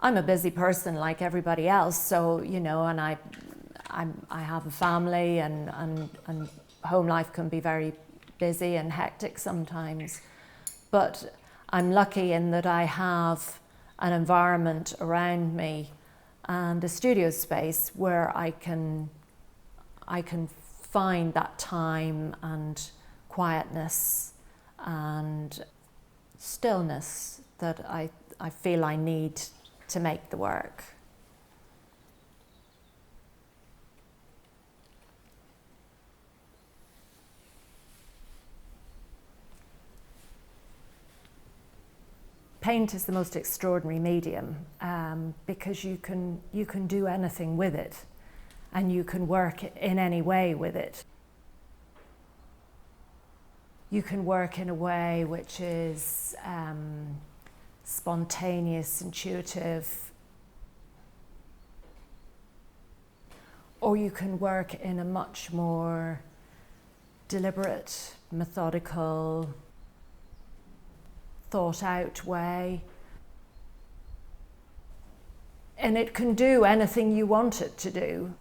I'm a busy person like everybody else, so, you know, and I have a family, and home life can be very busy and hectic sometimes. But I'm lucky in that I have an environment around me and a studio space where I can find that time and quietness and stillness that I feel I need to make the work. Paint is the most extraordinary medium because you can do anything with it, and you can work in any way with it. You can work in a way which is spontaneous, intuitive, or you can work in a much more deliberate, methodical, thought out way. And it can do anything you want it to do.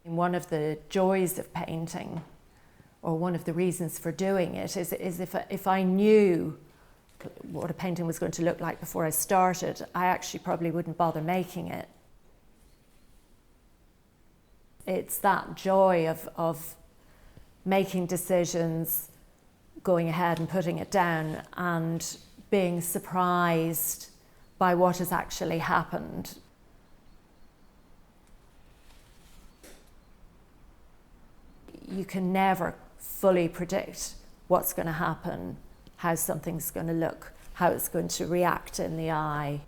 One of the joys of painting, or one of the reasons for doing it, is if I knew what a painting was going to look like before I started, I actually probably wouldn't bother making it. It's that joy of making decisions, going ahead and putting it down, and being surprised by what has actually happened. You can never fully predict what's going to happen, how something's going to look, how it's going to react in the eye.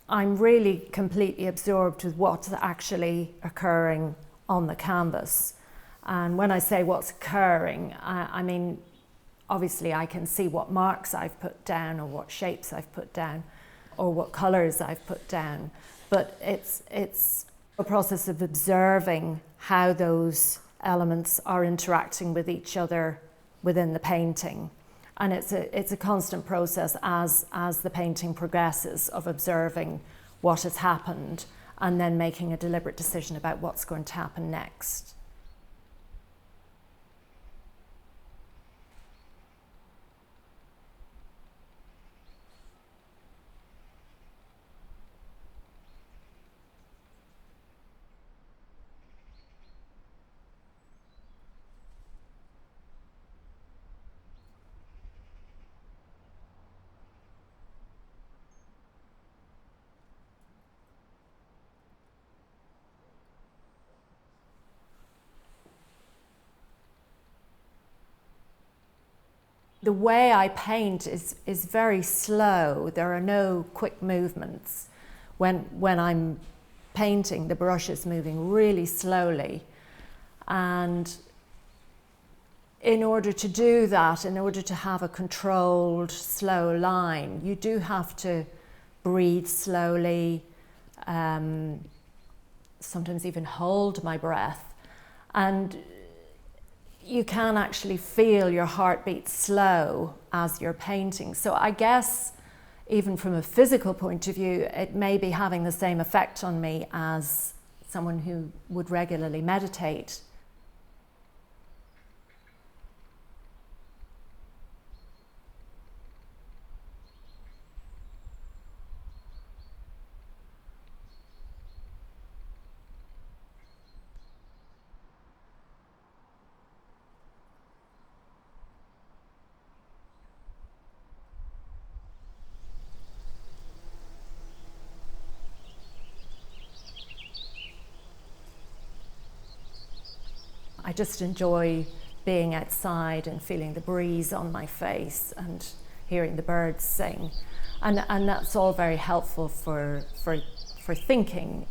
I'm really completely absorbed with what's actually occurring on the canvas. And when I say what's occurring, I mean, obviously I can see what marks I've put down, or what shapes I've put down, or what colours I've put down. But it's a process of observing how those elements are interacting with each other within the painting. And it's a constant process as the painting progresses, of observing what has happened and then making a deliberate decision about what's going to happen next. The way I paint is very slow. There are no quick movements. When I'm painting, the brush is moving really slowly. And in order to do that, in order to have a controlled, slow line, you do have to breathe slowly, sometimes even hold my breath. And you can actually feel your heartbeat slow as you're painting. So I guess even from a physical point of view, it may be having the same effect on me as someone who would regularly meditate. I just enjoy being outside and feeling the breeze on my face and hearing the birds sing. And that's all very helpful for thinking.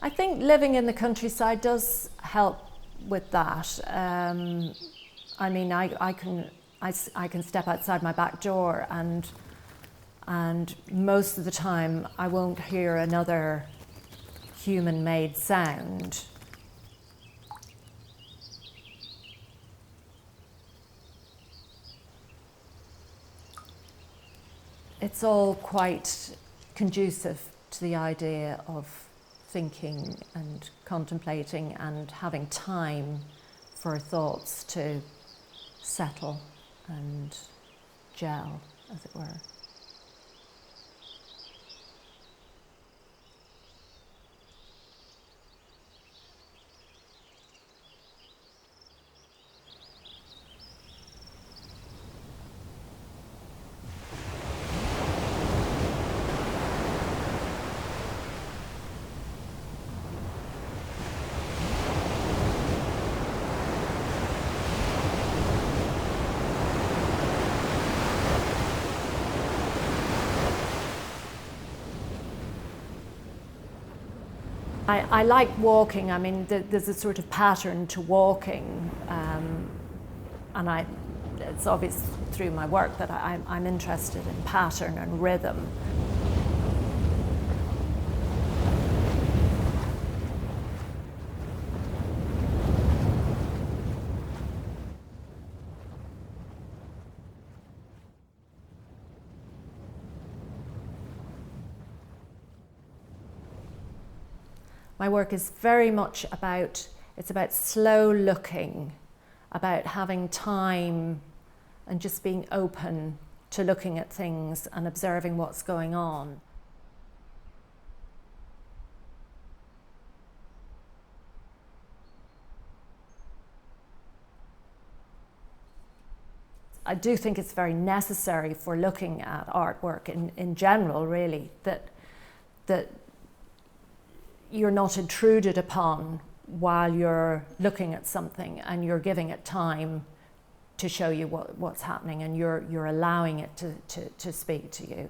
I think living in the countryside does help with that. I mean, I can step outside my back door and most of the time I won't hear another human-made sound. It's all quite conducive to the idea of thinking and contemplating and having time for thoughts to settle and gel, as it were. I like walking. I mean, there's a sort of pattern to walking, and it's obvious through my work that I'm interested in pattern and rhythm. My work is very much it's about slow looking, about having time and just being open to looking at things and observing what's going on. I do think it's very necessary for looking at artwork in general, really, that you're not intruded upon while you're looking at something and you're giving it time to show you what's happening and you're allowing it to speak to you.